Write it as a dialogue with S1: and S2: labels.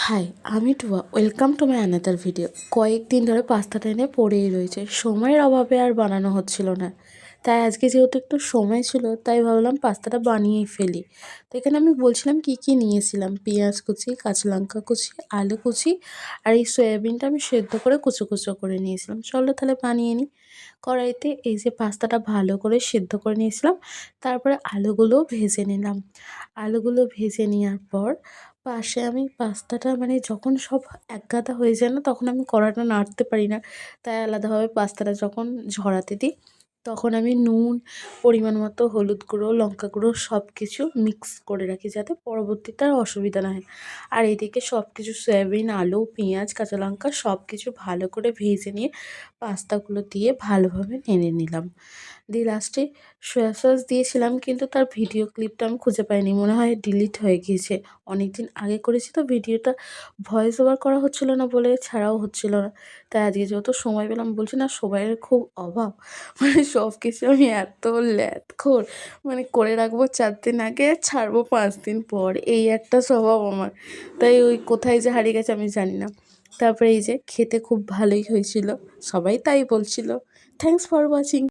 S1: High, আমি Tuya. Welcome to my another video. কয়েকদিন ধরে পাস্তাটা এনে পড়েই রয়েছে, সময়ের অভাবে আর বানানো হচ্ছিল না। তাই আজকে যেহেতু একটু সময় ছিল, তাই ভাবলাম পাস্তাটা বানিয়েই ফেলি। তো এখানে আমি বলছিলাম কী কী নিয়েছিলাম: পেঁয়াজ কুচি, কাঁচা লঙ্কা কুচি, আলু কুচি, আর এই সয়াবিনটা আমি সেদ্ধ করে কুচো কুচো করে নিয়েছিলাম। চলো তাহলে বানিয়ে নিই। কড়াইতে এই যে পাস্তাটা ভালো করে সেদ্ধ করে নিয়েছিলাম, তারপরে আলুগুলোও ভেজে নিলাম। আলুগুলো ভেজে নেওয়ার পর পাশে আমি পাস্তাটা যখন সব একগাদা হয়ে যায় না, তখন আমি কড়াটা নাড়তে পারি না। তাই আলাদাভাবে পাস্তাটা যখন ঝরাতে দিই, তখন আমি নুন, পরিমাণ মতো হলুদ গুঁড়ো, লঙ্কা গুঁড়ো সব কিছু মিক্স করে রাখি, যাতে পরবর্তীতে আর অসুবিধা না হয়। আর এদিকে সব কিছু সয়াবিন, আলু, পেঁয়াজ, কাঁচা লঙ্কা সব কিছু ভালো করে ভেজে নিয়ে পাস্তাগুলো দিয়ে ভালোভাবে নেড়ে নিলাম। দিয়ে লাস্টে সয়া সস দিয়েছিলাম, কিন্তু তার ভিডিও ক্লিপটা আমি খুঁজে পাইনি, মনে হয় ডিলিট হয়ে গিয়েছে। অনেক দিন আগে করেছি তো, ভিডিওটা ভয়েস ওভার করা হচ্ছিল না বলে ছাড়াও হচ্ছিল না। তাই আজকে যেহেতু সময় পেলাম, বলছি না সময়ের খুব অভাব, সব কিছু আমি এত ল্যাদখোর, করে রাখবো 4 দিন আগে, ছাড়বো 5 দিন পর, এই একটা স্বভাব আমার। তাই ওই কোথায় যে হারিয়ে গেছে আমি জানি না। তারপরে এই যে খেতে খুব ভালোই হয়েছিল, সবাই তাই বলছিল। Thanks for watching.